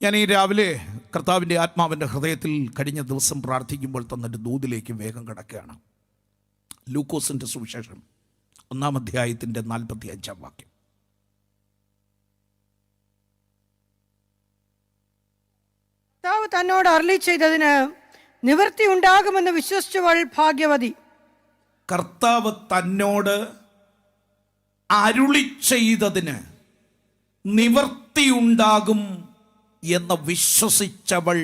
ഞാൻ ഈ രാവിലെ കർത്താവിൻ്റെ ആത്മാവിൻ്റെ ഹൃദയത്തിൽ കഴിഞ്ഞ ദിവസം പ്രാർത്ഥിക്കുമ്പോൾ തന്നൊരു ദൂതിലേക്ക് വേഗം കിടക്കുകയാണ്. ലൂക്കോസിൻ്റെ സുവിശേഷം 1-ാം അധ്യായത്തിൻ്റെ 45-ാം വാക്യം. കർത്താവ് തന്നോട് അരുളി ചെയ്തതിന് നിവൃത്തി ഉണ്ടാകുമെന്ന് വിശ്വസിച്ചവൾ ഭാഗ്യവതി. കർത്താവ് തന്നോട് അരുളി ചെയ്തതിന് നിവൃത്തിയുണ്ടാകും എന്ന് വിശ്വസിച്ചവൾ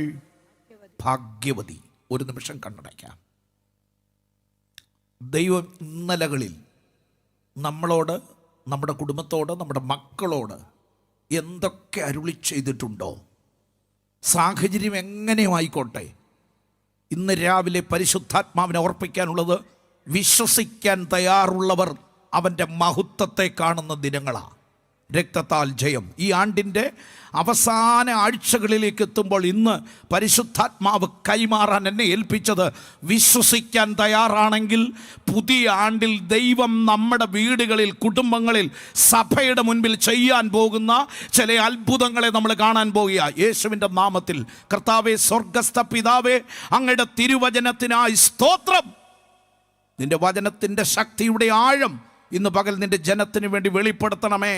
ഭാഗ്യവതി. ഒരു നിമിഷം കണ്ണടയ്ക്കാം. ദൈവം ഇന്നലകളിൽ നമ്മളോട്, നമ്മുടെ കുടുംബത്തോട്, നമ്മുടെ മക്കളോട് എന്തൊക്കെ അരുളി ചെയ്തിട്ടുണ്ടോ, സാഹചര്യം എങ്ങനെയും ആയിക്കോട്ടെ, ഇന്ന് രാവിലെ പരിശുദ്ധാത്മാവിനെ ഓർപ്പിക്കാനുള്ളത്, വിശ്വസിക്കാൻ തയ്യാറുള്ളവർ അവൻ്റെ മഹത്വത്തെ കാണുന്ന ദിനങ്ങളാണ്. രക്തത്താൽ ജയം. ഈ ആണ്ടിൻ്റെ അവസാന ആഴ്ചകളിലേക്ക് എത്തുമ്പോൾ ഇന്ന് പരിശുദ്ധാത്മാവ് കൈമാറാൻ എന്നെ ഏൽപ്പിച്ചത്, വിശ്വസിക്കാൻ തയ്യാറാണെങ്കിൽ പുതിയ ആണ്ടിൽ ദൈവം നമ്മുടെ വീടുകളിൽ, കുടുംബങ്ങളിൽ, സഭയുടെ മുൻപിൽ ചെയ്യാൻ പോകുന്ന ചില അത്ഭുതങ്ങളെ നമ്മൾ കാണാൻ പോകുക. യേശുവിൻ്റെ നാമത്തിൽ. കർത്താവേ, സ്വർഗസ്ഥ പിതാവേ, അങ്ങയുടെ തിരുവചനത്തിനായി സ്തോത്രം. നിന്റെ വചനത്തിൻ്റെ ശക്തിയുടെ ആഴം ഇന്ന് പകൽ നിന്റെ ജനത്തിന് വേണ്ടി വെളിപ്പെടുത്തണമേ,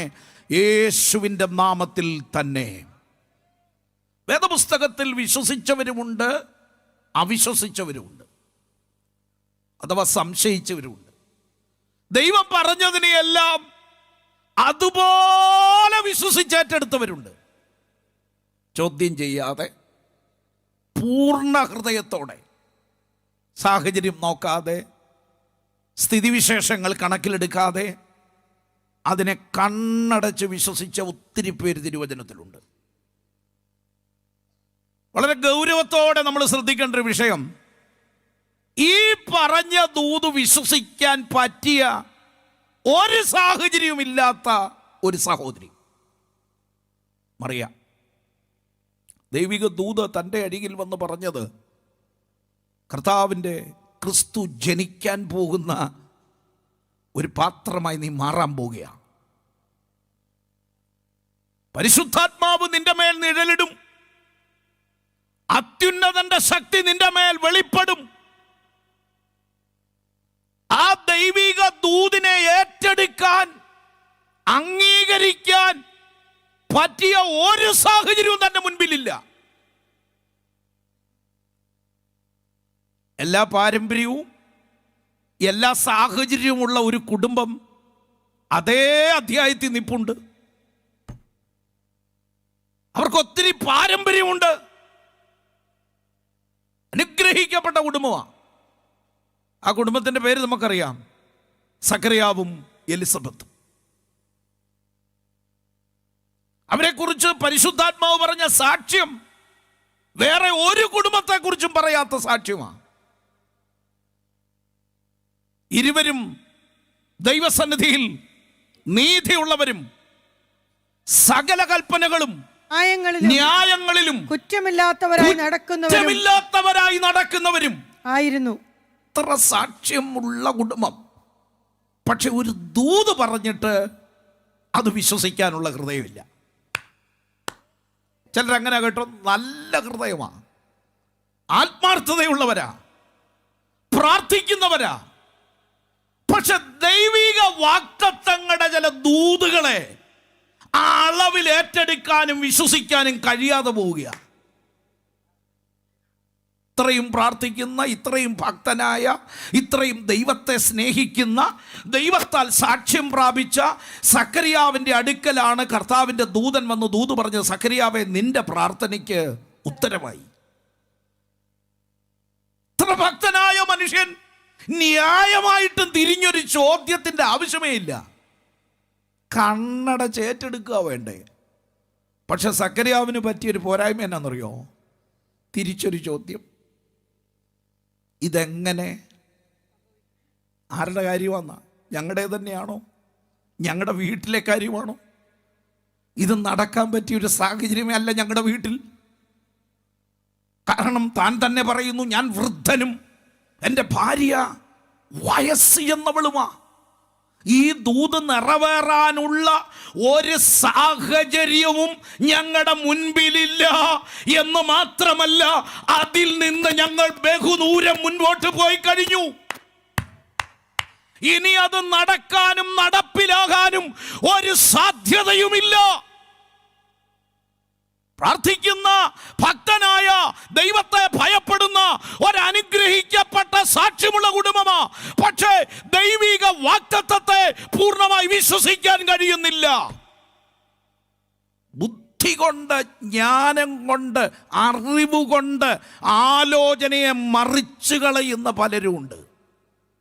യേശുവിൻ്റെ നാമത്തിൽ തന്നെ. വേദപുസ്തകത്തിൽ വിശ്വസിച്ചവരുമുണ്ട്, അവിശ്വസിച്ചവരുമുണ്ട്, അഥവാ സംശയിച്ചവരുമുണ്ട്. ദൈവം പറഞ്ഞതിനെയെല്ലാം അതുപോലെ വിശ്വസിച്ചേറ്റെടുത്തവരുണ്ട്. ചോദ്യം ചെയ്യാതെ, പൂർണ്ണ ഹൃദയത്തോടെ, സാഹചര്യം നോക്കാതെ, സ്ഥിതിവിശേഷങ്ങൾ കണക്കിലെടുക്കാതെ അതിനെ കണ്ണടച്ച് വിശ്വസിച്ച ഒത്തിരി പേര് തിരുവചനത്തിലുണ്ട്. വളരെ ഗൗരവത്തോടെ നമ്മൾ ശ്രദ്ധിക്കേണ്ട ഒരു വിഷയം, ഈ പറഞ്ഞ ദൂത് വിശ്വസിക്കാൻ പറ്റിയ ഒരു സാഹചര്യവും ഇല്ലാത്ത ഒരു സഹോദരി മറിയ. ദൈവിക ദൂത് തൻ്റെ അരികിൽ വന്ന് പറഞ്ഞത്, കർത്താവിൻ്റെ ക്രിസ്തു ജനിക്കാൻ പോകുന്ന ഒരു പാത്രമായി നീ മാറാൻ പോകുകയാണ്. പരിശുദ്ധാത്മാവ് നിന്റെ മേൽ നിഴലിടും, അത്യുന്നതന്റെ ശക്തി നിന്റെ മേൽ വെളിപ്പെടും. ആ ദൈവിക ദൂതിനെ ഏറ്റെടുക്കാൻ, അംഗീകരിക്കാൻ പറ്റിയ ഒരു സാഹചര്യവും തന്റെ മുൻപിലില്ല. എല്ലാ പാരമ്പര്യവും എല്ലാ സാഹചര്യവുമുള്ള ഒരു കുടുംബം അതേ അധ്യായത്തിൽ നിൽപ്പുണ്ട്. അവർക്ക് ഒത്തിരി പാരമ്പര്യമുണ്ട്. അനുഗ്രഹിക്കപ്പെട്ട കുടുംബമാണ്. ആ കുടുംബത്തിൻ്റെ പേര് നമുക്കറിയാം, സക്കറിയാവും എലിസബത്തും. അവരെക്കുറിച്ച് പരിശുദ്ധാത്മാവ് പറഞ്ഞ സാക്ഷ്യം വേറെ ഒരു കുടുംബത്തെക്കുറിച്ചും പറയാത്ത സാക്ഷ്യമാണ്. ഇരുവരും ദൈവസന്നിധിയിൽ നീതിയുള്ളവരും സകല കൽപ്പനകളും ന്യായങ്ങളിലും കുറ്റമില്ലാത്തവരായി നടക്കുന്നവരും ആയിരുന്നു. ഇത്ര സാക്ഷ്യമുള്ള കുടുംബം, പക്ഷെ ഒരു ദൂത് പറഞ്ഞിട്ട് അത് വിശ്വസിക്കാനുള്ള ഹൃദയമില്ല. ചിലരങ്ങനെ കേട്ടോ, നല്ല ഹൃദയമാണ്, ആത്മാർത്ഥതയുള്ളവരാ, പ്രാർത്ഥിക്കുന്നവരാ, പക്ഷെ ദൈവിക വാഗ്ദത്തങ്ങളുടെ ചില ദൂതുകളെ ആ അളവിൽ ഏറ്റെടുക്കാനും വിശ്വസിക്കാനും കഴിയാതെ പോവുക. ഇത്രയും പ്രാർത്ഥിക്കുന്ന, ഇത്രയും ഭക്തനായ, ഇത്രയും ദൈവത്തെ സ്നേഹിക്കുന്ന, ദൈവത്താൽ സാക്ഷ്യം പ്രാപിച്ച സക്കറിയാവിൻ്റെ അടുക്കലാണ് കർത്താവിൻ്റെ ദൂതൻ വന്ന് ദൂത് പറഞ്ഞത്, സക്കറിയാവേ, നിന്റെ പ്രാർത്ഥനയ്ക്ക് ഉത്തരമായി. ഇത്ര ഭക്തനായ മനുഷ്യൻ ന്യായമായിട്ടും തിരിഞ്ഞൊരു ചോദ്യത്തിൻ്റെ ആവശ്യമേ ഇല്ല, കണ്ണടച്ച് ഏറ്റെടുക്കുക വേണ്ടേ. പക്ഷെ സക്കറിയാവിന് പറ്റിയൊരു പോരായ്മ എന്നാണെന്നറിയോ? തിരിച്ചൊരു ചോദ്യം, ഇതെങ്ങനെ, ആരുടെ കാര്യമാണെന്നാ? ഞങ്ങളുടെ തന്നെയാണോ? ഞങ്ങളുടെ വീട്ടിലെ കാര്യമാണോ? ഇത് നടക്കാൻ പറ്റിയൊരു സാഹചര്യമേ അല്ല ഞങ്ങളുടെ വീട്ടിൽ. കാരണം താൻ തന്നെ പറയുന്നു, ഞാൻ വൃദ്ധനും എൻ്റെ ഭാര്യ വയസ്സ് എന്നവളുമാ. ഈ ദൂത് നിറവേറാനുള്ള ഒരു സാഹചര്യവും ഞങ്ങളുടെ മുൻപിലില്ല എന്ന് മാത്രമല്ല, അതിൽ നിന്ന് ഞങ്ങൾ ബഹുദൂരം മുൻപോട്ട് പോയി കഴിഞ്ഞു. ഇനി അത് നടക്കാനും നടപ്പിലാകാനും ഒരു സാധ്യതയുമില്ല. പ്രാർത്ഥിക്കുന്ന ഭക്തനായ ദൈവത്തെ ഭയപ്പെടുന്ന ഒരനുഗ്രഹിക്കപ്പെട്ട സാക്ഷ്യമുള്ള കുടുംബമാ. പക്ഷേ ദൈവിക വാഗ്ദത്തത്തെ പൂർണ്ണമായി വിശ്വസിക്കാൻ കഴിയുന്നില്ല. ബുദ്ധി കൊണ്ട്, ജ്ഞാനം കൊണ്ട്, അറിവുകൊണ്ട് ആലോചനയെ മറിച്ചു കളയുന്ന പലരുമുണ്ട്.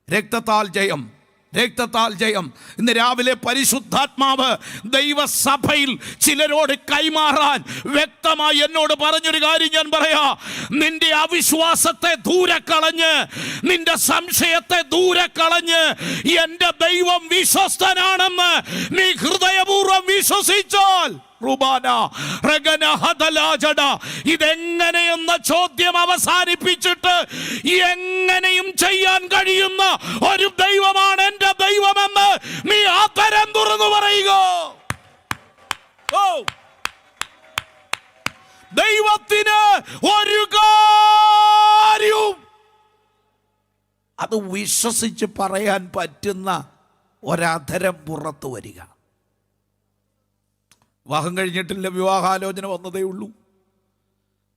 രക്തത്താൽ ജയം, രക്തത്താൽ ജയം. ഇന്ന് രാവിലെ പരിശുദ്ധാത്മാവ് ദൈവസഭയിൽ ചിലരോട് കൈമാറാൻ വ്യക്തമായി എന്നോട് പറഞ്ഞൊരു കാര്യം ഞാൻ പറയാ. നിന്റെ അവിശ്വാസത്തെ ദൂരെ കളഞ്ഞ്, നിന്റെ സംശയത്തെ ദൂരെ കളഞ്ഞ്, എന്റെ ദൈവം വിശ്വസ്തനാണെന്ന് നീ ഹൃദയപൂർവ്വം വിശ്വസിച്ചാൽ ഇതെങ്ങനെയെന്ന ചോദ്യം അവസാനിപ്പിച്ചിട്ട് എങ്ങനെയും ചെയ്യാൻ കഴിയുന്ന ഒരു ദൈവമാണ് എന്റെ ദൈവമെന്ന് നീ ആതരം തുറന്നു പറയുക. ദൈവത്തിന് ഒരു കാര്യവും അത് വിശ്വസിച്ച് പറയാൻ പറ്റുന്ന ഒരധരം പുറത്തു വരിക. വിവാഹം കഴിഞ്ഞിട്ടില്ല, വിവാഹാലോചന വന്നതേ ഉള്ളൂ.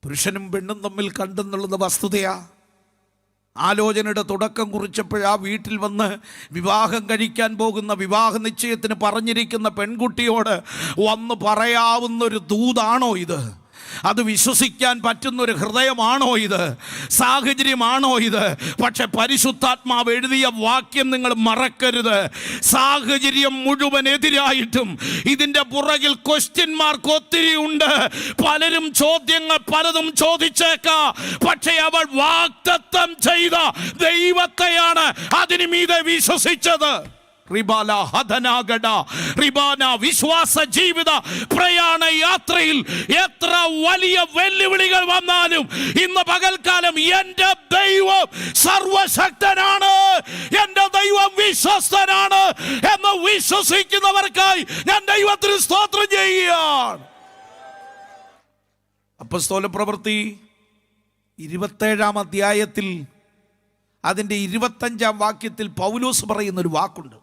പുരുഷനും പെണ്ണും തമ്മിൽ കണ്ടെന്നുള്ളത് വസ്തുതയാ. ആലോചനയുടെ തുടക്കം കുറിച്ചപ്പോഴാ വീട്ടിൽ വന്ന് വിവാഹം കഴിക്കാൻ പോകുന്ന, വിവാഹ നിശ്ചയത്തിന് പറഞ്ഞിരിക്കുന്ന പെൺകുട്ടിയോട് വന്ന് പറയാവുന്നൊരു ദൂതാണോ ഇത്? അത് വിശ്വസിക്കാൻ പറ്റുന്നൊരു ഹൃദയമാണോ ഇത്? സാഹചര്യമാണോ ഇത്? പക്ഷെ പരിശുദ്ധാത്മാവ് എഴുതിയ വാക്യം നിങ്ങൾ മറക്കരുത്. സാഹചര്യം മുഴുവൻ എതിരായിട്ടും ഇതിൻ്റെ പുറകിൽ ക്വസ്റ്റ്യൻ മാർക്ക് ഒത്തിരി ഉണ്ട്. പലരും ചോദ്യങ്ങൾ പലതും ചോദിച്ചേക്കാം. പക്ഷെ അവൾ വാഗ്ദത്തം ചെയ്ത ദൈവത്തെയാണ് അതിനു മീതെ വിശ്വസിച്ചത്. വിശ്വാസ ജീവിത പ്രയാണ യാത്രയിൽ എത്ര വലിയ വെല്ലുവിളികൾ വന്നാലും ഇന്ന് പകൽക്കാലം എന്റെ ദൈവം സർവശക്തനാണ്, എന്റെ ദൈവം വിശ്വസ്തനാണ് എന്ന് വിശ്വസിക്കുന്നവർക്കായി ഞാൻ ദൈവത്തിന് സ്തോത്രം ചെയ്യുകയാണ്. അപ്പോസ്തല പ്രവൃത്തി 27-ാം അധ്യായത്തിൽ അതിൻ്റെ 25-ാം വാക്യത്തിൽ പൗലോസ് പറയുന്നൊരു വാക്കുണ്ട്.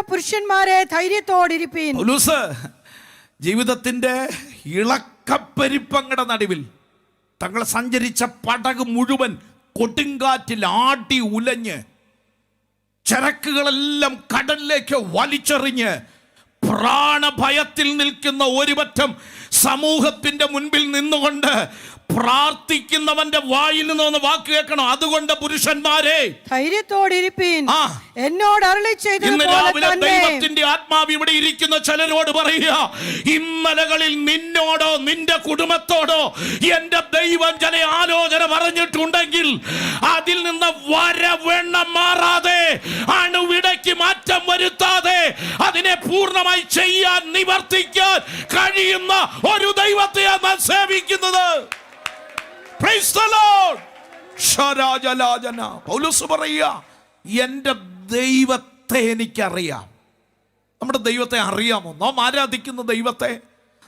പുരുഷന്മാരെ ധൈര്യത്തോടിരിപ്പീൻ. പൗലോസ് ജീവിതത്തിന്റെ ഇളക്കപ്പെരിപ്പങ്ങളുടെ നടുവിൽ തങ്ങൾ സഞ്ചരിച്ച പടക് മുഴുവൻ കൊടുങ്കാറ്റിൽ ആടി ഉലഞ്ഞ് ചരക്കുകളെല്ലാം കടലിലേക്ക് വലിച്ചെറിഞ്ഞ് പ്രാണഭയത്തിൽ നിൽക്കുന്ന ഒരുപറ്റം സമൂഹത്തിന്റെ മുൻപിൽ നിന്നുകൊണ്ട് പ്രാർത്ഥിക്കുന്നവന്റെ വായിൽ നിന്ന് വാക്ക് കേൾക്കണം. അതുകൊണ്ട് പുരുഷന്മാരെ ധൈര്യത്തോടിരിപ്പീൻ, എന്നോട് അരുളി ഇന്ന് രാവിലെ ദൈവത്തിന്റെ ആത്മാവ് ഇവിടെ ഇരിക്കുന്ന ചിലരോട് പറയുക, ഇന്നലകളിൽ നിന്നോടോ നിന്റെ കുടുംബത്തോടോ എന്റെ ദൈവം ചില ആലോചന പറഞ്ഞിട്ടുണ്ടെങ്കിൽ അതിൽ നിന്ന് വരവെണ്ണം മാറാതെ, അണുവിടയ്ക്ക് മാറ്റം വരുത്താതെ അതിനെ പൂർണ്ണമായി ചെയ്യാൻ, നിവർത്തിക്കാൻ കഴിയുന്ന ഒരു ദൈവത്തെയാണ് നാം സേവിക്കുന്നത്. Praise the Lord. പൗലോസ് പറയുക, എന്റെ ദൈവത്തെ എനിക്കറിയാം. നമ്മുടെ ദൈവത്തെ അറിയാമോ? നാം ആരാധിക്കുന്ന ദൈവത്തെ,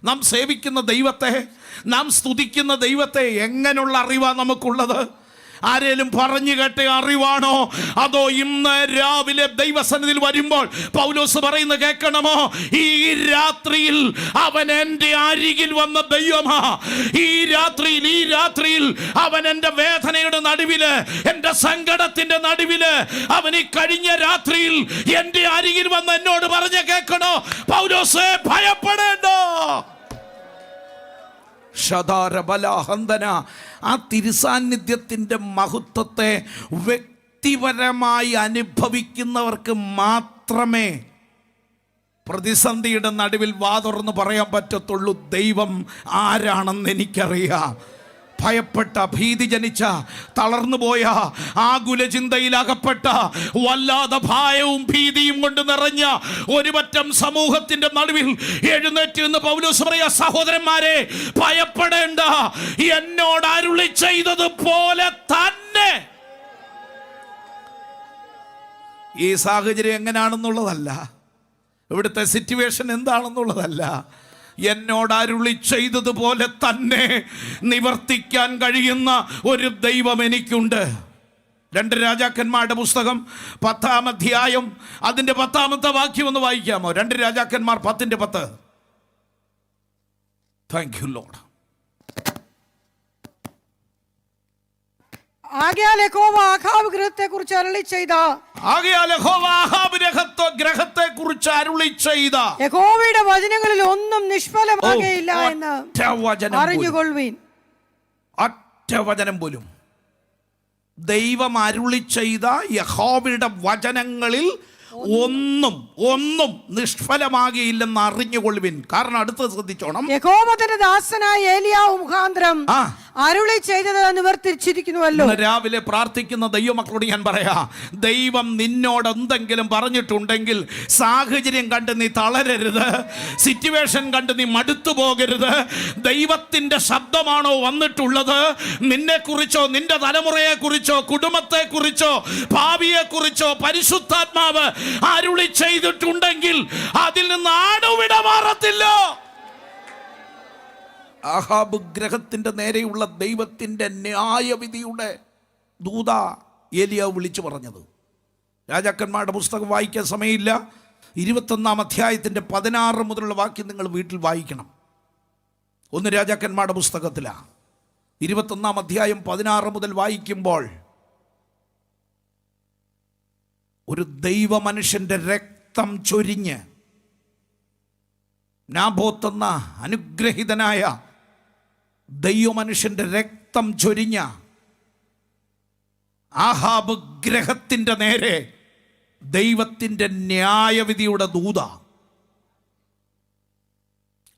നാം സേവിക്കുന്ന ദൈവത്തെ, നാം സ്തുതിക്കുന്ന ദൈവത്തെ എങ്ങനെയുള്ള അറിവാണ് നമുക്കുള്ളത്? ആരേലും പറഞ്ഞു കേട്ട അറിവാണോ? അതോ ഇന്ന് രാവിലെ ദൈവസന്നിധിയിൽ വരുമ്പോൾ പൗലോസ് പറയുന്ന കേൾക്കണമോ? ഈ രാത്രിയിൽ അവൻ എൻ്റെ അരികിൽ വന്ന ദൈവമാ. ഈ രാത്രിയിൽ അവൻ എൻ്റെ വേദനയുടെ നടുവില്, എൻ്റെ സങ്കടത്തിന്റെ നടുവില്, അവൻ ഈ കഴിഞ്ഞ രാത്രിയിൽ എൻ്റെ അരികിൽ വന്ന് എന്നോട് പറഞ്ഞ കേൾക്കണോ? പൗലോസേ, ഭയപ്പെടേണ്ട. ആ തിരുസാന്നിധ്യത്തിൻ്റെ മഹത്വത്തെ വ്യക്തിപരമായി അനുഭവിക്കുന്നവർക്ക് മാത്രമേ പ്രതിസന്ധിയുടെ നടുവിൽ വാതുറന്ന് പറയാൻ പറ്റത്തുള്ളൂ, ദൈവം ആരാണെന്ന് എനിക്കറിയാം. ഭയപ്പെട്ട, ഭീതി ജനിച്ച, തളർന്നുപോയ, ആകുല ചിന്തയിലകപ്പെട്ട, വല്ലാതെ ഭയവും ഭീതിയും കൊണ്ട് നിറഞ്ഞ ഒരുപറ്റം സമൂഹത്തിന്റെ നടുവിൽ എഴുന്നേറ്റ് നിന്ന് പൗലോസ് പറയാ, സഹോദരന്മാരെ ഭയപ്പെടേണ്ട, എന്നോട് അരുളി ചെയ്തതുപോലെ തന്നെ ഈ സാഹചര്യം എങ്ങനെയാണെന്നുള്ളതല്ല, ഇവിടുത്തെ സിറ്റുവേഷൻ എന്താണെന്നുള്ളതല്ല, എന്നോട് അരുളി ചെയ്തതുപോലെ തന്നെ നിവർത്തിക്കാൻ കഴിയുന്ന ഒരു ദൈവം എനിക്കുണ്ട്. 2 രാജാക്കന്മാരുടെ പുസ്തകം 10-ാം അധ്യായം അതിൻ്റെ 10-ാമത്തെ വാക്യം ഒന്ന് വായിക്കാമോ? 2 രാജാക്കന്മാർ 10:10. Thank you Lord. ആകയാൽ യഹോവ ആഹാബ് ഗൃഹത്തെക്കുറിച്ച് അരുളി ചെയ്ത യഹോവയുടെ വചനങ്ങളിൽ ഒന്നും നിഷ്ഫലമാകയില്ല എന്ന് അറിഞ്ഞുകൊള്ളുവിൻ. ഒറ്റ വചനം പോലും ദൈവം അരുളി ചെയ്ത യഹോവയുടെ വചനങ്ങളിൽ ഒന്നും നിഷ്ഫലമാകിയില്ലെന്ന് അറിഞ്ഞുകൊള്ളുവിൻ. കാരണം അടുത്തത് ശ്രദ്ധിച്ചോണം. യഹോവ തന്റെ ദാസനായ ഏലിയാവ് മുഖാന്തരം അരുളി ചെയ്തത് നിവർത്തിച്ചിരിക്കുന്നുവല്ലോ. രാവിലെ പ്രാർത്ഥിക്കുന്ന ദൈവമക്കളോട് ഞാൻ പറയാ, ദൈവം നിന്നോട് എന്തെങ്കിലും പറഞ്ഞിട്ടുണ്ടെങ്കിൽ സാഹചര്യം കണ്ട് നീ തളരരുത്, സിറ്റുവേഷൻ കണ്ട് നീ മടുത്തു പോകരുത്. ദൈവത്തിന്റെ ശബ്ദമാണോ വന്നിട്ടുള്ളത്, നിന്നെക്കുറിച്ചോ നിന്റെ തലമുറയെക്കുറിച്ചോ കുടുംബത്തെക്കുറിച്ചോ ഭാവിയെക്കുറിച്ചോ പരിശുദ്ധാത്മാവ് അരുളി ചെയ്തിട്ടുണ്ടെങ്കിൽ അതിൽ നിന്ന് ആടുവിട മാറത്തില്ല. ആഹാബ് ഗ്രഹത്തിന്റെ നേരെയുള്ള ദൈവത്തിന്റെ ന്യായവിധിയുടെ ദൂത ഏലിയാവ് വിളിച്ചു പറഞ്ഞത്. രാജാക്കന്മാരുടെ പുസ്തകം വായിക്കാൻ സമയമില്ല. 21-ാം അധ്യായത്തിന്റെ 16 മുതലുള്ള വാക്യം നിങ്ങൾ വീട്ടിൽ വായിക്കണം. 1 രാജാക്കന്മാരുടെ പുസ്തകത്തിലാണ്. 21-ാം അധ്യായം 16 മുതൽ വായിക്കുമ്പോൾ ഒരു ദൈവ മനുഷ്യന്റെ രക്തം ചൊരിഞ്ഞ് നാബോത്ത് എന്ന അനുഗ്രഹീതനായ ദൈവമനുഷ്യന്റെ രക്തം ചൊരിഞ്ഞ ആഹാബ് ഗ്രഹത്തിന്റെ നേരെ ദൈവത്തിന്റെ ന്യായവിധിയുടെ ദൂത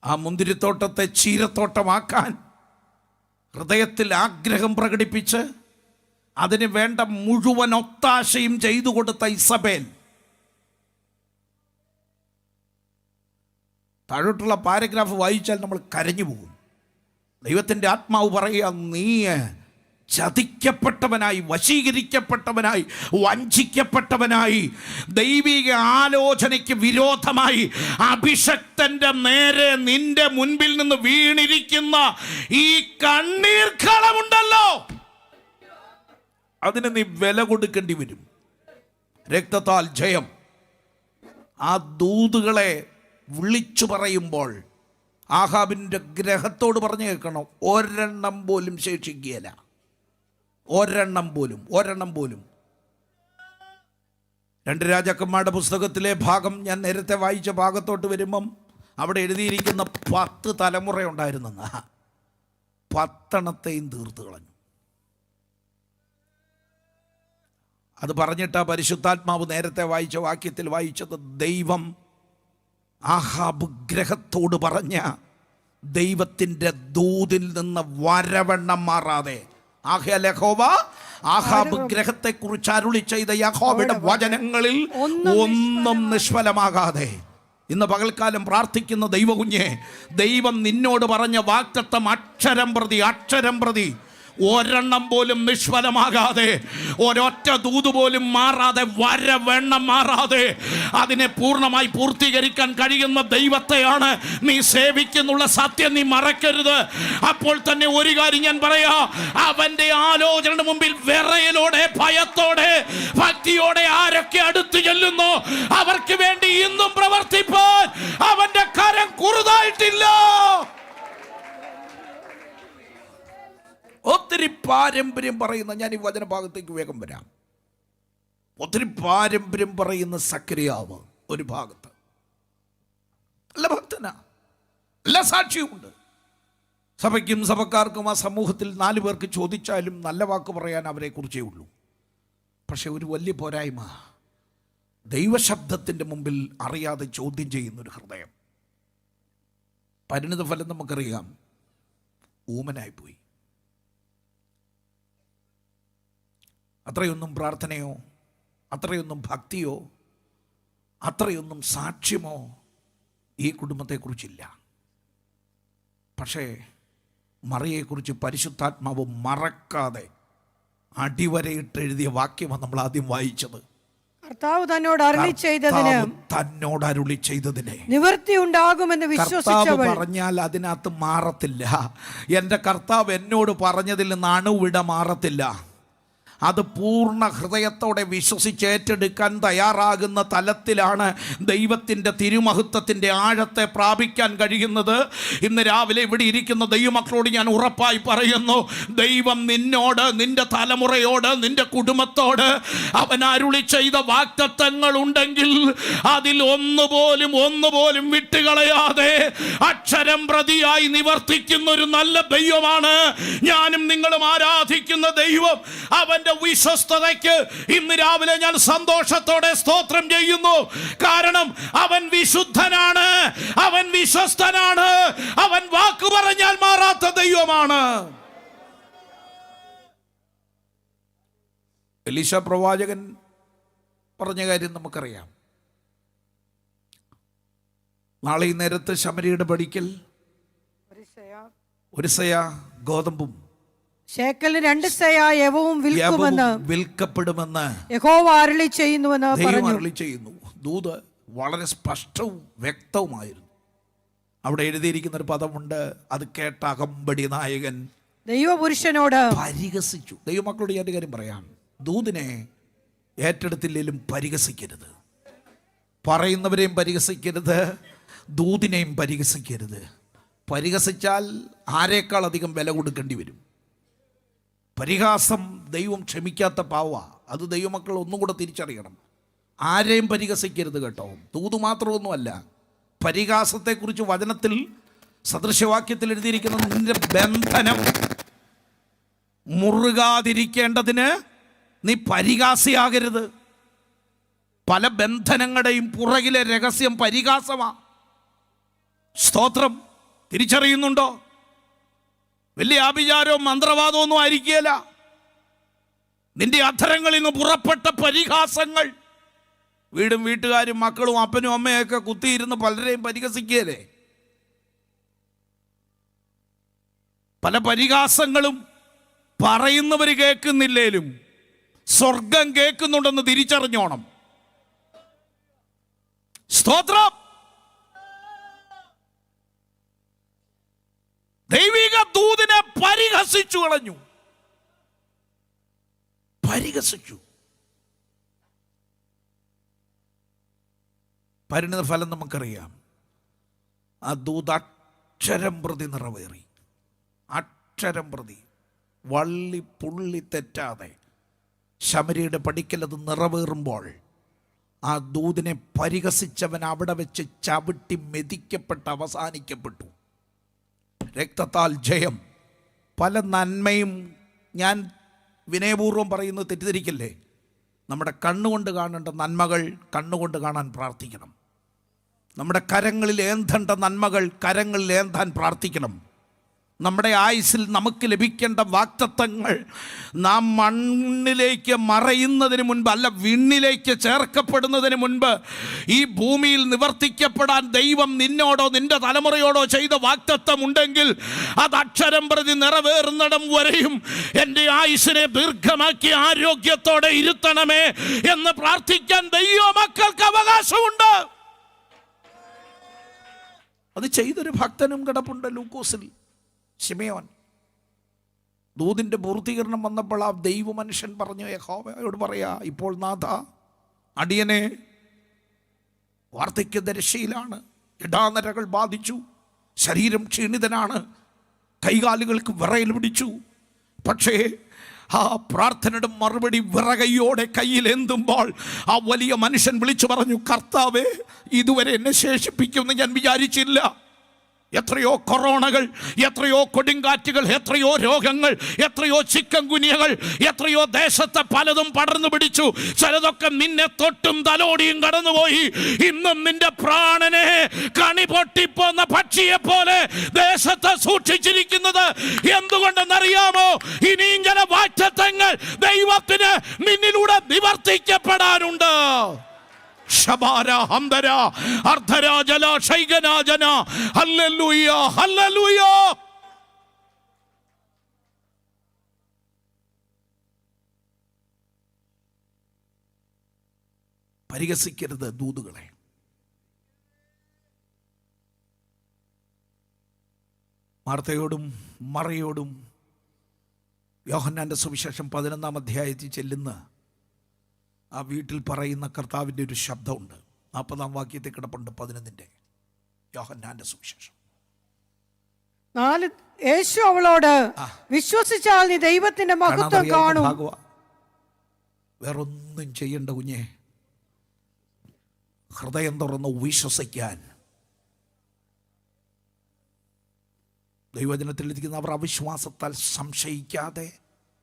ആ മുന്തിരിത്തോട്ടത്തെ ചീരത്തോട്ടമാക്കാൻ ഹൃദയത്തിൽ ആഗ്രഹം പ്രകടിപ്പിച്ച് അതിന് വേണ്ട മുഴുവൻ ഒത്താശയും ചെയ്തു കൊടുത്ത ഇസബേൽ താഴോട്ടുള്ള പാരഗ്രാഫ് വായിച്ചാൽ നമ്മൾ കരഞ്ഞു പോകും. ദൈവത്തിൻ്റെ ആത്മാവ് പറയുക, നീ ചതിക്കപ്പെട്ടവനായി, വശീകരിക്കപ്പെട്ടവനായി, വഞ്ചിക്കപ്പെട്ടവനായി, ദൈവിക ആലോചനയ്ക്ക് വിരോധമായി അഭിഷക്തന്റെ നേരെ നിന്റെ മുൻപിൽ നിന്ന് വീണിരിക്കുന്ന ഈ കണ്ണീർ കളമുണ്ടല്ലോ, അതിന് നീ വില കൊടുക്കേണ്ടി വരും. രക്തത്താൽ ജയം. ആ ദൂതുകളെ വിളിച്ചു പറയുമ്പോൾ ആഹാബിൻ്റെ ഗ്രഹത്തോട് പറഞ്ഞു കേൾക്കണം, ഒരെണ്ണം പോലും ശേഷിക്കുകയില്ല. ഒരെണ്ണം പോലും. 2 രാജാക്കന്മാരുടെ പുസ്തകത്തിലെ ഭാഗം ഞാൻ നേരത്തെ വായിച്ച ഭാഗത്തോട്ട് വരുമ്പം അവിടെ എഴുതിയിരിക്കുന്ന 10 തലമുറ ഉണ്ടായിരുന്നെന്ന് 10 തീർത്തു കളഞ്ഞു. അത് പറഞ്ഞിട്ട് പരിശുദ്ധാത്മാവ് നേരത്തെ വായിച്ച വാക്യത്തിൽ വായിച്ചത്, ദൈവം ആഹാബ് ഗ്രഹത്തോട് പറഞ്ഞ ദൈവത്തിൻ്റെ ദൂതിൽ നിന്ന് വരവണ്ണം മാറാതെ ആഹാബ് ഗ്രഹത്തെക്കുറിച്ച് അരുളി ചെയ്ത യഹോവയുടെ വചനങ്ങളിൽ ഒന്നും നിഷ്ഫലമാകാതെ ഇന്ന് പകൽക്കാലം പ്രാർത്ഥിക്കുന്ന ദൈവകുഞ്ഞെ, ദൈവം നിന്നോട് പറഞ്ഞ വാഗ്ദത്തം അക്ഷരം പ്രതി ഒരെണ്ണം പോലും നിഷ്ഫലമാകാതെ, ഒരൊറ്റ ദൂത് പോലും മാറാതെ, വരവെണ്ണം മാറാതെ അതിനെ പൂർണ്ണമായി പൂർത്തീകരിക്കാൻ കഴിയുന്ന ദൈവത്തെയാണ് നീ സേവിക്കുന്നുള്ള സത്യം നീ മറക്കരുത്. അപ്പോൾ തന്നെ ഒരു കാര്യം ഞാൻ പറയാ, അവന്റെ ആലോചനയുടെ മുമ്പിൽ വിറയലോടെ, ഭയത്തോടെ, ഭക്തിയോടെ ആരൊക്കെ അടുത്തു ചെല്ലുന്നു അവർക്ക് വേണ്ടി ഇന്നും പ്രവർത്തിപ്പാൻ അവന്റെ കരം കുറുതായിട്ടില്ല. ഒത്തിരി പാരമ്പര്യം പറയുന്ന, ഞാൻ ഈ വചനഭാഗത്തേക്ക് വേഗം വരാം, ഒത്തിരി പാരമ്പര്യം പറയുന്ന സക്കറിയാവ് ഒരു ഭാഗത്ത് നല്ല ഭക്തനാ, എല്ലാ സാക്ഷ്യവുമുണ്ട്. സഭയ്ക്കും സഭക്കാർക്കും ആ സമൂഹത്തിൽ 4 പേർക്ക് ചോദിച്ചാലും നല്ല വാക്ക് പറയാൻ അവരെ കുറിച്ചേ ഉള്ളൂ. പക്ഷെ ഒരു വലിയ പോരായ്മ, ദൈവശബ്ദത്തിൻ്റെ മുമ്പിൽ അറിയാതെ ചോദ്യം ചെയ്യുന്നൊരു ഹൃദയം. പരിണിത ഫലം നമുക്കറിയാം, ഊമനായിപ്പോയി. അത്രയൊന്നും പ്രാർത്ഥനയോ, അത്രയൊന്നും ഭക്തിയോ, അത്രയൊന്നും സാക്ഷ്യമോ ഈ കുടുംബത്തെക്കുറിച്ചില്ല. പക്ഷേ മറിയെക്കുറിച്ച് പരിശുദ്ധാത്മാവ് മറക്കാതെ അടിവരയിട്ട് എഴുതിയ വാക്യമാണ് നമ്മൾ ആദ്യം വായിച്ചത്. കർത്താവ് തന്നോട് അരുളി ചെയ്തതിന് നിവൃത്തി ഉണ്ടാകുമെന്ന് വിശ്വസിച്ചവൾ പറഞ്ഞാൽ അതിനകത്ത് മാറത്തില്ല. എൻ്റെ കർത്താവ് എന്നോട് പറഞ്ഞതിൽ നിന്ന് അണുവിട മാറത്തില്ല. അത് പൂർണ്ണ ഹൃദയത്തോടെ വിശ്വസിച്ച് ഏറ്റെടുക്കാൻ തയ്യാറാകുന്ന തലത്തിലാണ് ദൈവത്തിൻ്റെ തിരുമഹത്വത്തിൻ്റെ ആഴത്തെ പ്രാപിക്കാൻ കഴിയുന്നത്. ഇന്ന് രാവിലെ ഇവിടെ ഇരിക്കുന്ന ദൈവമക്കളോട് ഞാൻ ഉറപ്പായി പറയുന്നു, ദൈവം നിന്നോട്, നിന്റെ തലമുറയോട്, നിന്റെ കുടുംബത്തോട് അവൻ അരുളി ചെയ്ത വാഗ്ദത്തങ്ങൾ ഉണ്ടെങ്കിൽ അതിൽ ഒന്നുപോലും വിട്ടുകളയാതെ അക്ഷരം പ്രതിയായി നിവർത്തിക്കുന്ന ഒരു നല്ല ദൈവമാണ് ഞാനും നിങ്ങളും ആരാധിക്കുന്ന ദൈവം. അവൻ്റെ വിശ്വസ്തതയ്ക്ക് ഇന്ന് രാവിലെ ഞാൻ സന്തോഷത്തോടെ സ്തോത്രം ചെയ്യുന്നു. കാരണം അവൻ വിശുദ്ധനാണ്, അവൻ വിശ്വസ്തനാണ്, അവൻ വാക്ക് പറഞ്ഞാൽ മാറാത്ത ദൈവമാണ്. എലീശ പ്രവാചകൻ പറഞ്ഞ കാര്യം നമുക്കറിയാം. നാളെ ഈ നേരത്ത് ശമരിയുടെ പടിക്കൽ ഒരു സയ ഗോതമ്പും ശേക്കലിന് 2 സെയ യവവും വിൽക്കപ്പെടുമെന്ന് യഹോവ അരുളി ചെയ്യുന്നുവെന്ന് ചെയ്യുന്നു. ദൂത് വളരെ സ്പഷ്ടവും വ്യക്തവുമായിരുന്നു. അവിടെ എഴുതിയിരിക്കുന്ന ഒരു പദമുണ്ട്, അത് കേട്ട അകമ്പടി നായകൻ ദൈവപുരുഷനോട് പരിഹസിച്ചു. ദൈവമക്കളോട് ഞാൻ കാര്യം പറയാം, ദൂതിനെ ഏറ്റെടുത്തില്ലെങ്കിലും പരിഹസിക്കരുത്. പറയുന്നവരെയും പരിഹസിക്കരുത്, ദൂതിനെയും പരിഹസിക്കരുത്. പരിഹസിച്ചാൽ ആരേക്കാൾ അധികം വില കൊടുക്കേണ്ടി വരും. പരിഹാസം ദൈവം ക്ഷമിക്കാത്ത പാവ. അത് ദൈവമക്കൾ ഒന്നും കൂടെ തിരിച്ചറിയണം. ആരെയും പരിഹസിക്കരുത് കേട്ടോ. ദൂത് മാത്രമൊന്നുമല്ല, പരിഹാസത്തെക്കുറിച്ച് വചനത്തിൽ സദൃശവാക്യത്തിൽ എഴുതിയിരിക്കുന്ന നിന്റെ ബന്ധനം മുറുകാതിരിക്കേണ്ടതിന് നീ പരിഹാസിയാകരുത്. പല ബന്ധനങ്ങളുടെയും പുറകിലെ രഹസ്യം പരിഹാസമാണ്. സ്തോത്രം. തിരിച്ചറിയുന്നുണ്ടോ? വലിയ ആഭിചാരവും മന്ത്രവാദവും ഒന്നും ആയിരിക്കുകയില്ല. നിന്റെ അധരങ്ങളിൽ നിന്ന് പുറപ്പെട്ട പരിഹാസങ്ങൾ വീടും വീട്ടുകാരും മക്കളും അപ്പനും അമ്മയൊക്കെ കുത്തിയിരുന്ന് പലരെയും പരിഹസിക്കുകയല്ലേ. പല പരിഹാസങ്ങളും പറയുന്നവർ കേൾക്കുന്നില്ലേലും സ്വർഗം കേൾക്കുന്നുണ്ടെന്ന് തിരിച്ചറിഞ്ഞോണം. സ്തോത്രം. ദൈവിക ദൂതിനെ പരിഹസിച്ചു കളഞ്ഞു. പരിഹസിച്ചു. പരിണിത ഫലം നമുക്കറിയാം. ആ ദൂത് അക്ഷരം പ്രതി നിറവേറി. അക്ഷരം പ്രതി വള്ളി പുള്ളി തെറ്റാതെ ശമരിയുടെ പടിക്കൽ അത് നിറവേറുമ്പോൾ ആ ദൂതിനെ പരിഹസിച്ചവൻ അവിടെ വെച്ച് ചവിട്ടി മെതിക്കപ്പെട്ട് അവസാനിക്കപ്പെട്ടു. രക്തത്താൽ ജയം. പല നന്മയും, ഞാൻ വിനയപൂർവ്വം പറയുന്നത് തെറ്റിദ്ധരിക്കല്ലേ, നമ്മുടെ കണ്ണുകൊണ്ട് കാണേണ്ട നന്മകൾ കണ്ണുകൊണ്ട് കാണാൻ പ്രാർത്ഥിക്കണം. നമ്മുടെ കരങ്ങളിൽ ഏന്തേണ്ട നന്മകൾ കരങ്ങളിൽ ഏന്താൻ പ്രാർത്ഥിക്കണം. നമ്മുടെ ആയുസ്സിൽ നമുക്ക് ലഭിക്കേണ്ട വാഗ്ദത്തങ്ങൾ നാം മണ്ണിലേക്ക് മറയുന്നതിന് മുൻപ്, അല്ല വിണ്ണിലേക്ക് ചേർക്കപ്പെടുന്നതിന് മുൻപ് ഈ ഭൂമിയിൽ നിവർത്തിക്കപ്പെടാൻ ദൈവം നിന്നോടോ നിന്റെ തലമുറയോടോ ചെയ്ത വാഗ്ദത്തം ഉണ്ടെങ്കിൽ അത് അക്ഷരം പ്രതി നിറവേറുന്നിടം വരെയും എൻ്റെ ആയുസ്സിനെ ദീർഘമാക്കി ആരോഗ്യത്തോടെ ഇരുത്തണമേ എന്ന് പ്രാർത്ഥിക്കാൻ ദൈവമക്കൾക്ക് അവകാശമുണ്ട്. അത് ചെയ്തൊരു ഭക്തനും കിടപ്പുണ്ട് ലൂക്കോസിൽ, ശിമയോൻ. ദൂതിൻ്റെ പൂർത്തീകരണം വന്നപ്പോൾ ആ ദൈവ മനുഷ്യൻ പറഞ്ഞു, യഹോവയോട് പറയാ, ഇപ്പോൾ നാഥ, അടിയനെ വാർദ്ധക്യദശയിലാണ്, ഇടാനരകൾ ബാധിച്ചു, ശരീരം ക്ഷീണിതനാണ്, കൈകാലുകൾക്ക് വിറയൽ പിടിച്ചു. പക്ഷേ ആ പ്രാർത്ഥനയുടെ മറുപടി വിറകയോടെ കയ്യിലേന്തുമ്പോൾ ആ വലിയ മനുഷ്യൻ വിളിച്ചു പറഞ്ഞു, കർത്താവേ, ഇതുവരെ എന്നെ ശേഷിപ്പിക്കുമെന്ന് ഞാൻ വിചാരിച്ചില്ല. എത്രയോ കൊറോണകൾ, എത്രയോ കൊടുങ്കാറ്റുകൾ, എത്രയോ രോഗങ്ങൾ, എത്രയോ ചിക്കൻ ഗുനിയകൾ, എത്രയോ ദേശത്തെ പലതും പടർന്നു പിടിച്ചു. ചിലതൊക്കെ നിന്നെ തൊട്ടും തലോടിയും കടന്നുപോയി. ഇന്നും നിന്റെ പ്രാണനെ കണി പൊട്ടിപ്പോന്ന പക്ഷിയെ പോലെ ദേശത്തെ സൂക്ഷിച്ചിരിക്കുന്നത് എന്തുകൊണ്ടെന്നറിയാമോ? ഇനിയും ചില വാഗ്ദത്തങ്ങൾ ദൈവത്തിന് നിന്നിലൂടെ നിവർത്തിക്കപ്പെടാനുണ്ട്. ശബാര ഹംദര അർദ്ധരാജല ശൈഗനാജന ഹല്ലേലൂയ ഹല്ലേലൂയ. പരിഹസിക്കരുത് ദൂതുകളെ. മാർത്തയോടും മറിയോടും യോഹന്നാന്റെ സുവിശേഷം 11-ാം അധ്യായത്തിൽ ചെല്ലുന്ന ആ വീട്ടിൽ പറയുന്ന കർത്താവിൻ്റെ ഒരു ശബ്ദമുണ്ട്. 40-ാം വാക്യത്തിൽ കിടപ്പുണ്ട് 11-ന്റെ യോഹന്നാന്റെ സുവിശേഷം. യേശു അവളോട്, വിശ്വസിച്ചാൽ നീ ദൈവത്തിന്റെ മഹത്വം കാണും. വേറൊന്നും ചെയ്യണ്ട കുഞ്ഞെ, ഹൃദയം തുറന്ന് വിശ്വസിക്കാൻ. ദൈവജനത്തിൽ ഇരിക്കുന്ന അവർ അവിശ്വാസത്താൽ സംശയിക്കാതെ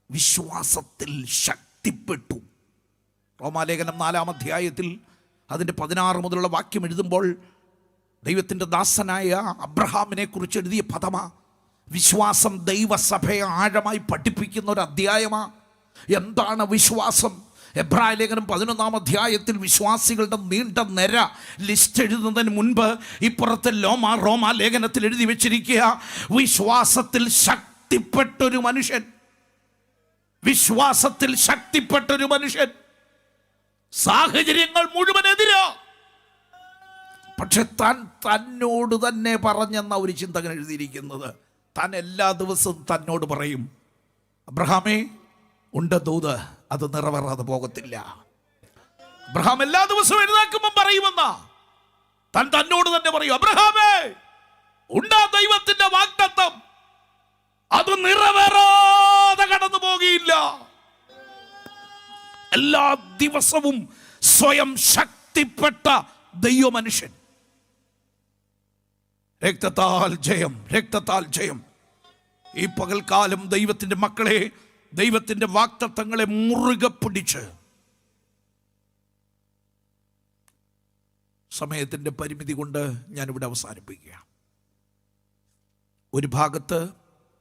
വിശ്വാസത്തിൽ ശക്തിപ്പെട്ടു. റോമാലേഖനം 4-ാം അധ്യായത്തിൽ അതിൻ്റെ 16 മുതലുള്ള വാക്യം എഴുതുമ്പോൾ ദൈവത്തിൻ്റെ ദാസനായ അബ്രഹാമിനെ കുറിച്ച് എഴുതിയ പദമാ. വിശ്വാസം ദൈവസഭയെ ആഴമായി പഠിപ്പിക്കുന്ന ഒരു അധ്യായമാ. എന്താണ് വിശ്വാസം? എബ്രായ ലേഖനം 11-ാം അധ്യായത്തിൽ വിശ്വാസികളുടെ നീണ്ട നിര ലിസ്റ്റ് എഴുതുന്നതിന് മുൻപ് ഇപ്പുറത്തെ റോമാ ലേഖനത്തിൽ എഴുതി വെച്ചിരിക്കുക, വിശ്വാസത്തിൽ ശക്തിപ്പെട്ടൊരു മനുഷ്യൻ. വിശ്വാസത്തിൽ ശക്തിപ്പെട്ടൊരു മനുഷ്യൻ. സാഹചര്യങ്ങൾ മുഴുവൻ എതിരാ, പക്ഷെ താൻ തന്നോട് തന്നെ പറഞ്ഞെന്ന ഒരു ചിന്തകൻ എഴുതിയിരിക്കുന്നത്. താൻ എല്ലാ ദിവസവും തന്നോട് പറയും, അബ്രഹാമേ, ഉണ്ട് ദൂത്, അത് നിറവേറാതെ പോകത്തില്ല. അബ്രഹാം എല്ലാ ദിവസവും എഴുന്നേൽക്കുമ്പോൾ പറയുമെന്ന താൻ തന്നോട് തന്നെ പറയും, അബ്രഹാമേ, ഉണ്ടാ ദൈവത്തിന്റെ വാഗ്ദത്തം, അത് നിറവേറാതെ കടന്നു പോകുകയില്ല. എല്ലാ ദിവസവും സ്വയം ശക്തിപ്പെട്ട ദൈവമനുഷ്യൻ. രക്തത്താൽ ജയം, രക്തത്താൽ ജയം. ഈ പകൽക്കാലം ദൈവത്തിന്റെ മക്കളെ, ദൈവത്തിന്റെ വാഗ്ദത്തങ്ങളെ മുറുകെ പിടിച്ച്, സമയത്തിന്റെ പരിമിതി കൊണ്ട് ഞാനിവിടെ അവസാനിപ്പിക്കുക. ഒരു ഭാഗത്ത്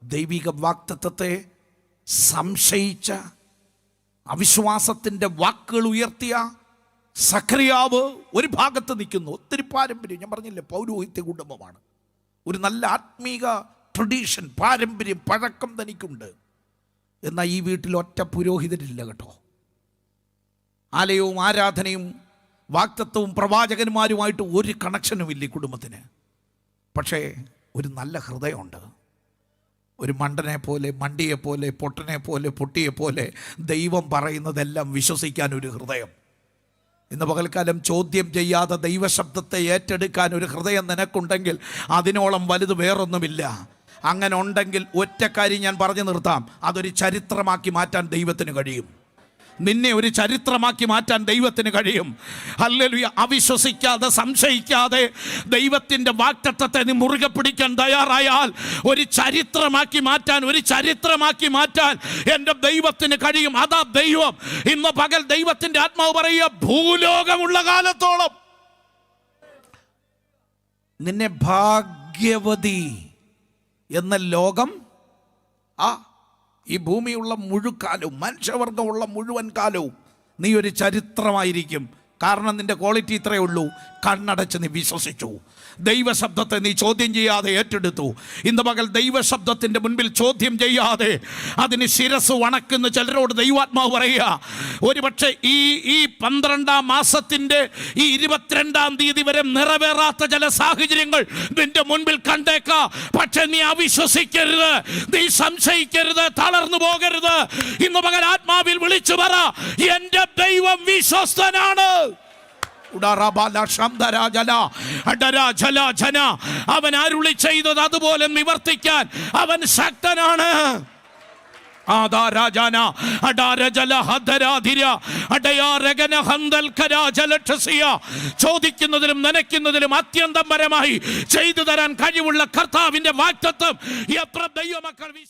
ദൈവിക വാഗ്ദത്തത്തെ സംശയിച്ച, അവിശ്വാസത്തിന്റെ വാക്കുകൾ ഉയർത്തിയ സഖറിയാവ് ഒരു ഭാഗത്ത് നിൽക്കുന്നു. ഒത്തിരി പാരമ്പര്യം, ഞാൻ പറഞ്ഞില്ലേ, പൗരോഹിത്യ കുടുംബമാണ്. ഒരു നല്ല ആത്മീക ട്രഡീഷൻ, പാരമ്പര്യം, പഴക്കം തനിക്കുണ്ട്. എന്നാൽ ഈ വീട്ടിൽ ഒറ്റ പുരോഹിതരില്ല കേട്ടോ. ആലയവും ആരാധനയും വാഗ്ദത്തവും പ്രവാചകന്മാരുമായിട്ട് ഒരു കണക്ഷനുമില്ല ഈ കുടുംബത്തിന്. പക്ഷേ ഒരു നല്ല ഹൃദയമുണ്ട്. ഒരു മണ്ടനെ പോലെ, മണ്ടിയെ പോലെ, പൊട്ടനെ പോലെ, പൊട്ടിയെ പോലെ ദൈവം പറയുന്നതെല്ലാം വിശ്വസിക്കാൻ ഒരു ഹൃദയം. ഇന്ന് പകൽക്കാലം ചോദ്യം ചെയ്യാതെ ദൈവശബ്ദത്തെ ഏറ്റെടുക്കാൻ ഒരു ഹൃദയം നിനക്കുണ്ടെങ്കിൽ അതിനോളം വലുത് വേറൊന്നുമില്ല. അങ്ങനെ ഉണ്ടെങ്കിൽ ഒറ്റ കാര്യം ഞാൻ പറഞ്ഞു നിർത്താം, അതൊരു ചരിത്രമാക്കി മാറ്റാൻ ദൈവത്തിന് കഴിയും. നിന്നെ ഒരു ചരിത്രമാക്കി മാറ്റാൻ ദൈവത്തിന് കഴിയും. ഹല്ലേലൂയ. അവിശ്വസിക്കാതെ, സംശയിക്കാതെ ദൈവത്തിൻ്റെ വാഗ്ദത്തത്തെ നീ മുറുകെ പിടിക്കാൻ തയ്യാറായാൽ ഒരു ചരിത്രമാക്കി മാറ്റാൻ എൻ്റെ ദൈവത്തിന് കഴിയും. അതാ ദൈവം. ഇന്ന് പകൽ ദൈവത്തിൻ്റെ ആത്മാവ് പറയുക, ഭൂലോകമുള്ള കാലത്തോളം നിന്നെ ഭാഗ്യവതി എന്ന ലോകം, ഈ ഭൂമിയുള്ള മുഴുക്കാലവും, മനുഷ്യവർഗമുള്ള മുഴുവൻ കാലവും നീ ഒരു ചരിത്രമായിരിക്കും. കാരണം നിന്റെ ക്വാളിറ്റി ഇത്രയേ ഉള്ളൂ, കണ്ണടച്ച് നീ വിശ്വസിച്ചു. ദൈവശബ്ദത്തെ നീ ചോദ്യം ചെയ്യാതെ ഏറ്റെടുത്തു. ഇന്ന് പകൽ ദൈവശബ്ദത്തിൻ്റെ മുൻപിൽ ചോദ്യം ചെയ്യാതെ അതിന് ശിരസ് വണക്കുന്ന ചിലരോട് ദൈവാത്മാവ് പറയുക, ഒരുപക്ഷെ ഈ 12-ാം മാസത്തിൻ്റെ ഈ 22-ാം തീയതി വരെ നിറവേറാത്ത ചില സാഹചര്യങ്ങൾ നിന്റെ മുൻപിൽ കണ്ടേക്കാം. പക്ഷെ നീ അവിശ്വസിക്കരുത്, നീ സംശയിക്കരുത്, തളർന്നു പോകരുത്. ഇന്ന് പകൽ ആത്മാവിൽ വിളിച്ചു പറ, എൻ്റെ ദൈവം വിശ്വസ്തനാണ്. അവൻ അരുളി ചെയ്തത് അതുപോലെ നിവർത്തിക്കാൻ അവൻ ശക്തനാണ്. ചോദിക്കുന്നതിലും നനയ്ക്കുന്നതിലും അത്യന്തം പരമായി ചെയ്തു തരാൻ കഴിവുള്ള കർത്താവിന്റെ വാഗ്ദത്തം എത്ര ദൈവമക്കൾ